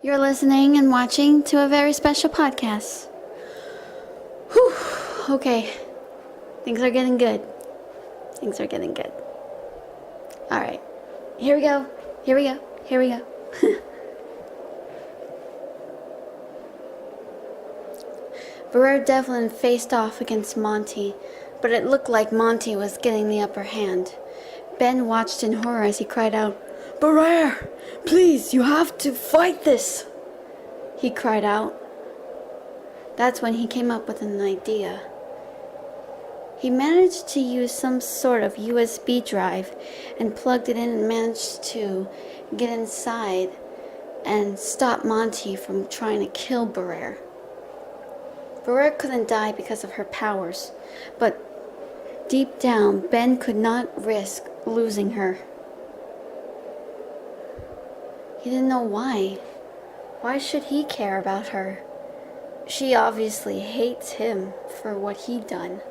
You're listening and watching to a very special podcast. Whew, okay. Things are getting good. Alright. Here we go. Barrere Devlin faced off against Monty, but it looked like Monty was getting the upper hand. Ben watched in horror as he cried out, "Barrere! Please, you have to fight this!" He cried out. That's when he came up with an idea. He managed to use some sort of USB drive and plugged it in and managed to get inside and stop Monty from trying to kill Barrere. Barrere couldn't die because of her powers, but deep down, Ben could not risk losing her. He didn't know why. Why should he care about her? She obviously hates him for what he'd done.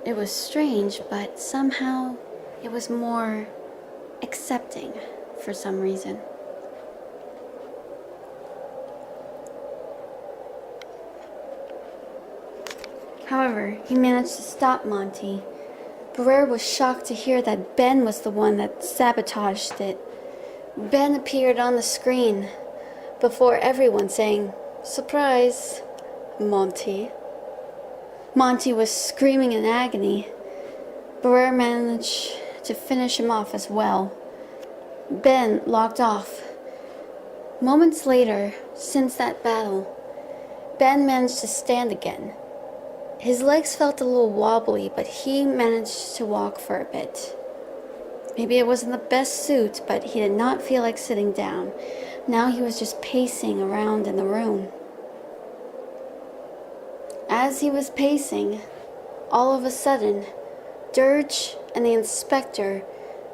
It was strange, but somehow it was more accepting for some reason. However, he managed to stop Monty. Barrere was shocked to hear that Ben was the one that sabotaged it. Ben appeared on the screen before everyone, saying, "Surprise, Monty." Monty was screaming in agony. Barrere managed to finish him off as well. Ben locked off. Moments later, since that battle, Ben managed to stand again. His legs felt a little wobbly, but he managed to walk for a bit. Maybe it wasn't the best suit, but he did not feel like sitting down. Now he was just pacing around in the room. As he was pacing, all of a sudden, Dirge and the inspector,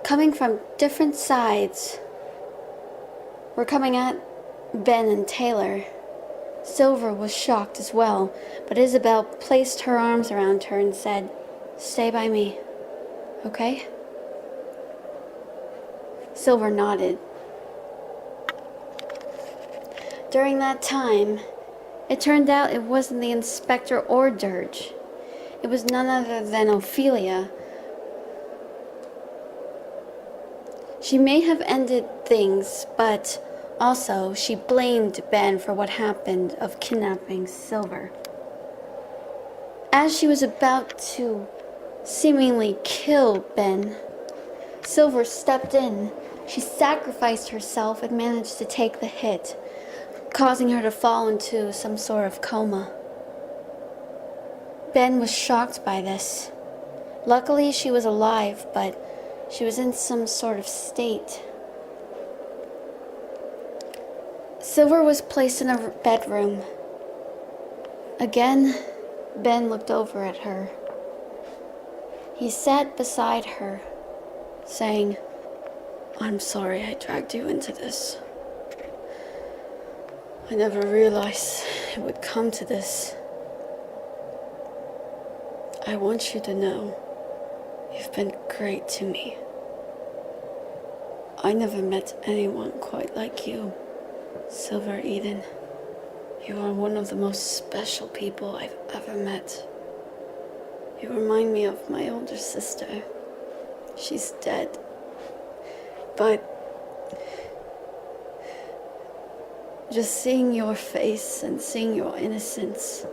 coming from different sides, were coming at Ben and Taylor. Sylver was shocked as well, but Isabel placed her arms around her and said, "Stay by me, okay?" Sylver nodded. During that time, it turned out it wasn't the inspector or Dirge. It was none other than Ophelia. She may have ended things, but also she blamed Ben for what happened of kidnapping Sylver. As she was about to seemingly kill Ben, Sylver stepped in. She sacrificed herself and managed to take the hit, causing her to fall into some sort of coma. Ben was shocked by this. Luckily, she was alive, but she was in some sort of state. Sylver was placed in a bedroom. Again, Ben looked over at her. He sat beside her, saying, "I'm sorry I dragged you into this. I never realized it would come to this. I want you to know you've been great to me. I never met anyone quite like you, Sylver Eden. You are one of the most special people I've ever met. You remind me of my older sister. She's dead. But just seeing your face and seeing your innocence."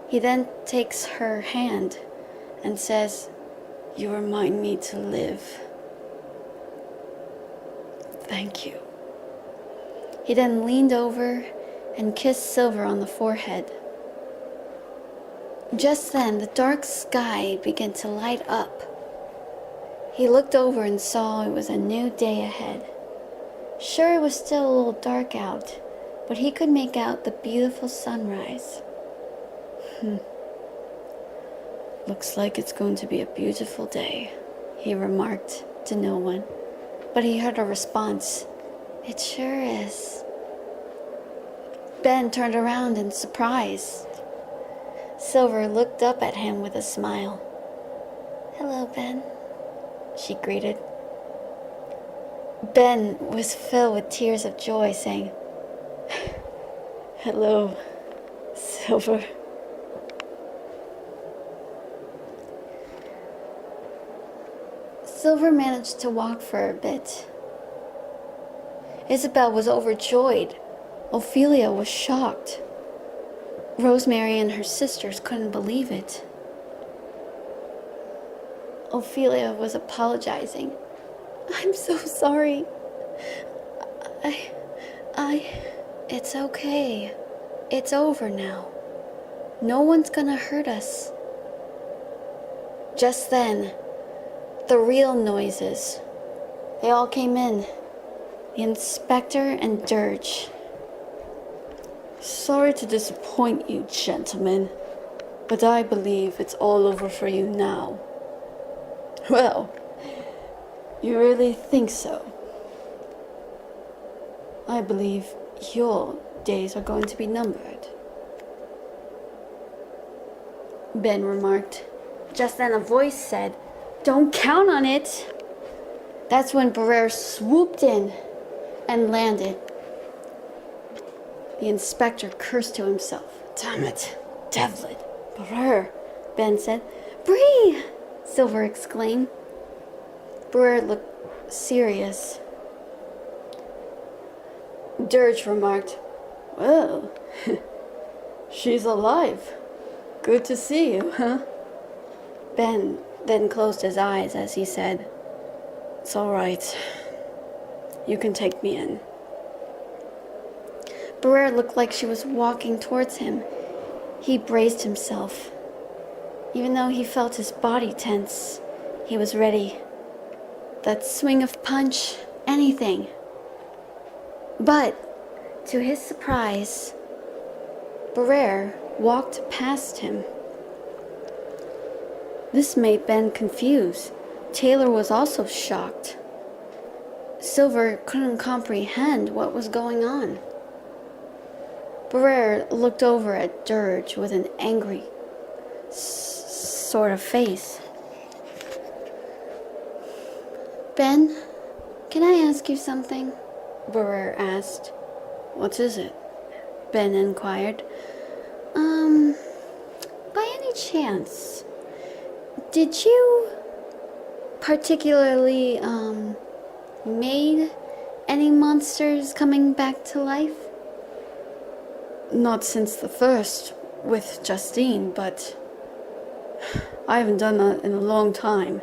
He then takes her hand and says, "You remind me to live. Thank you." He then leaned over and kissed Sylver on the forehead. Just then, the dark sky began to light up. He looked over and saw it was a new day ahead. Sure, it was still a little dark out, but he could make out the beautiful sunrise. Looks like it's going to be a beautiful day, he remarked to no one, but he heard a response. "It sure is." Ben turned around in surprise. Sylver looked up at him with a smile. "Hello, Ben," she greeted. Ben was filled with tears of joy, saying, "Hello, Sylver." Sylver managed to walk for a bit. Isabel was overjoyed. Ophelia was shocked. Rosemary and her sisters couldn't believe it. Ophelia was apologizing. "I'm so sorry. It's okay. It's over now. No one's gonna hurt us." Just then, the real noises. They all came in. The inspector and Dirge. "Sorry to disappoint you, gentlemen, but I believe it's all over for you now." "Well, you really think so?" "I believe your days are going to be numbered," Ben remarked. Just then a voice said, "Don't count on it." That's when Barrere swooped in and landed. The inspector cursed to himself. "Damn it, Devlin." "Barrere," Ben said. "Bree!" Sylver exclaimed. Barrere looked serious. Dirge remarked, "Well, she's alive. Good to see you, huh?" Ben then closed his eyes as he said, "It's all right. You can take me in." Barrere looked like she was walking towards him. He braced himself. Even though he felt his body tense, he was ready. That swing of punch, anything. But, to his surprise, Barrere walked past him. This made Ben confused. Taylor was also shocked. Sylver couldn't comprehend what was going on. Barrere looked over at Dirge with an angry sort of face. "Ben, can I ask you something?" Barrere asked. "What is it?" Ben inquired. By any chance, did you particularly, made any monsters coming back to life?" "Not since the first, with Justine, but I haven't done that in a long time,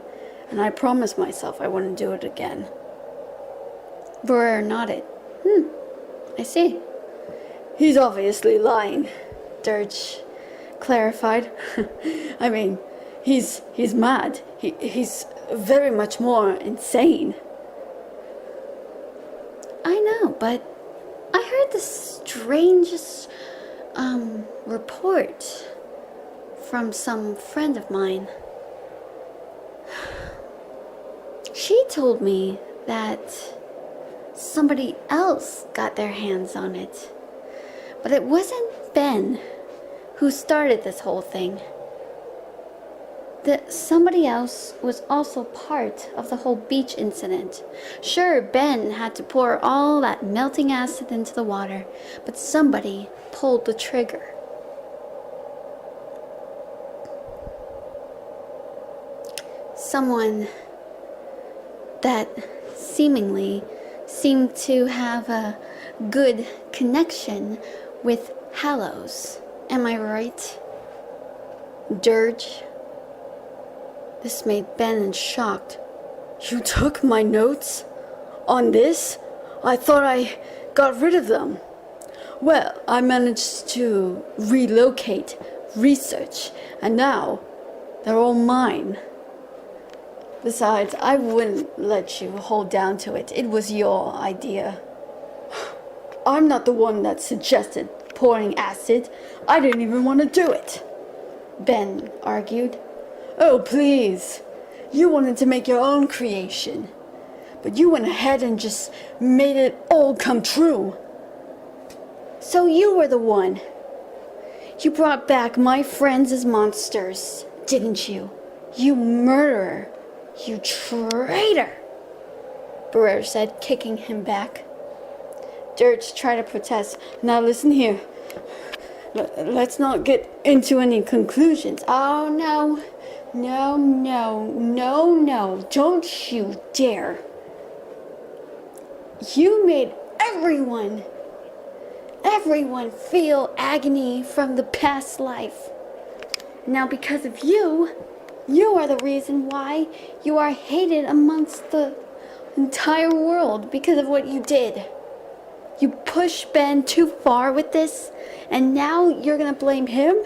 and I promised myself I wouldn't do it again." Barrere nodded. I see." "He's obviously lying," Dirge clarified. "I mean, he's mad. He's very much more insane." "I know, but I heard the strangest report from some friend of mine. She told me that somebody else got their hands on it. But it wasn't Ben who started this whole thing. That somebody else was also part of the whole beach incident. Sure, Ben had to pour all that melting acid into the water, but somebody pulled the trigger. Someone that seemingly seemed to have a good connection with Hallows. Am I right, Dirge?" This made Ben shocked. "You took my notes? On this? I thought I got rid of them." "Well, I managed to relocate research, and now they're all mine. Besides, I wouldn't let you hold down to it. It was your idea." "I'm not the one that suggested pouring acid. I didn't even want to do it," Ben argued. "Oh, please. You wanted to make your own creation. But you went ahead and just made it all come true." "So you were the one. You brought back my friends as monsters, didn't you? You murderer. You traitor." Barrera said, kicking him back. Dirge tried to protest. Now listen here. Let's not get into any conclusions. Oh, no. No. Don't you dare. You made everyone feel agony from the past life. Now because of you are the reason why you are hated amongst the entire world because of what you did. You pushed Ben too far with this, and now you're gonna blame him?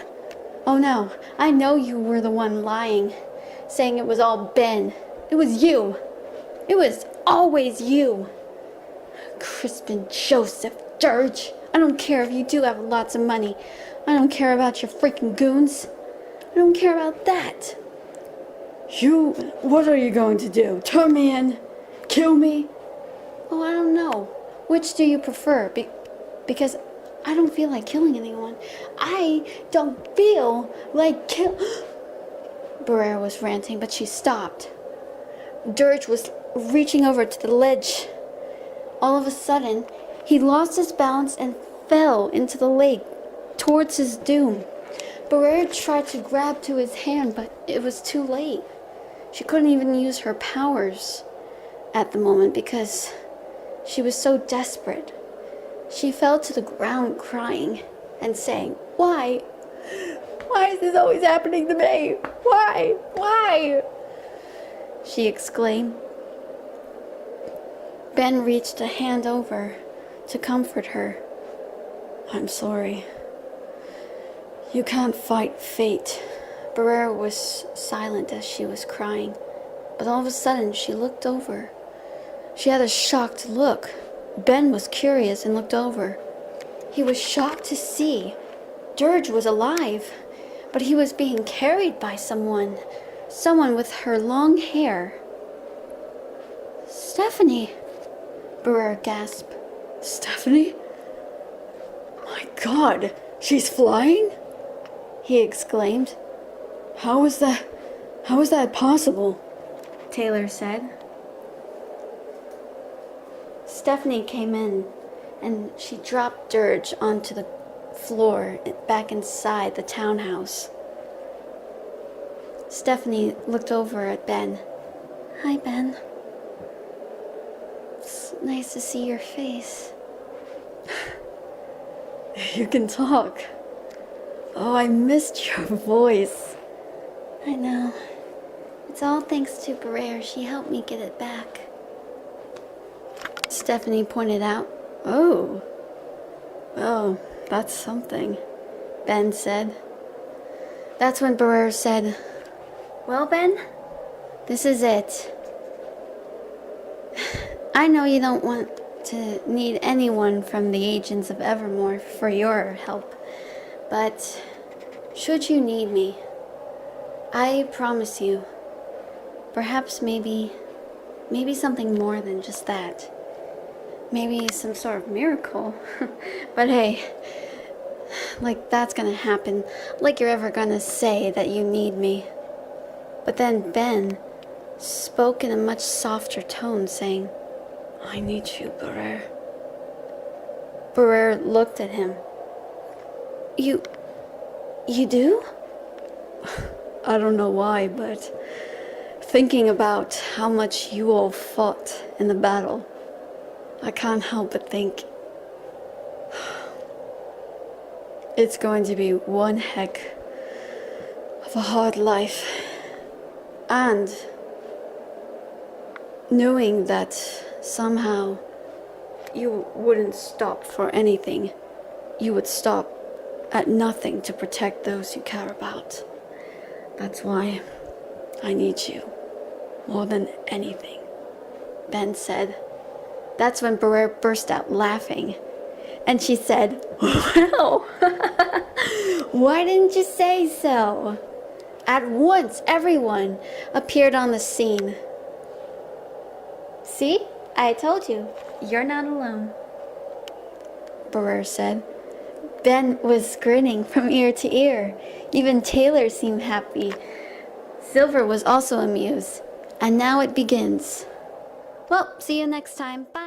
Oh no, I know you were the one lying, saying it was all Ben. It was you. It was always you. Crispin Joseph Dirge. I don't care if you do have lots of money. I don't care about your freaking goons. I don't care about that. What are you going to do? Turn me in? Kill me? Oh, I don't know. Which do you prefer? Because I don't feel like killing anyone. I don't feel like Barrera was ranting, but she stopped. Dirge was reaching over to the ledge. All of a sudden, he lost his balance and fell into the lake towards his doom. Barrera tried to grab to his hand, but it was too late. She couldn't even use her powers at the moment because she was so desperate. She fell to the ground crying and saying, Why? Why is this always happening to me? Why? She exclaimed. Ben reached a hand over to comfort her. I'm sorry. You can't fight fate. Barrera was silent as she was crying, but all of a sudden she looked over. She had a shocked look. Ben was curious and looked over. He was shocked to see Dirge was alive, but he was being carried by someone with her long hair. Stephanie, Barrera gasped. Stephanie? My God, she's flying? He exclaimed. How is that possible? Taylor said. Stephanie came in and she dropped Dirge onto the floor back inside the townhouse. Stephanie looked over at Ben. Hi, Ben. It's nice to see your face. You can talk. Oh, I missed your voice. I know. It's all thanks to Barrera. She helped me get it back. Stephanie pointed out. Oh, that's something, Ben said. That's when Barrera said, Well, Ben, this is it. I know you don't want to need anyone from the agents of Evermore for your help, but should you need me, I promise you, perhaps maybe something more than just that. Maybe some sort of miracle. But hey, like that's gonna happen, like you're ever gonna say that you need me. But then Ben spoke in a much softer tone, saying, I need you, Barrera. Barrera looked at him. You do? I don't know why, but thinking about how much you all fought in the battle, I can't help but think it's going to be one heck of a hard life. And knowing that somehow you wouldn't stop for anything, you would stop at nothing to protect those you care about. That's why I need you more than anything, Ben said. That's when Barrera burst out laughing, and she said, Well, why didn't you say so? At once, everyone appeared on the scene. See, I told you, you're not alone, Barrera said. Ben was grinning from ear to ear. Even Taylor seemed happy. Sylver was also amused. And now it begins. Well, see you next time. Bye.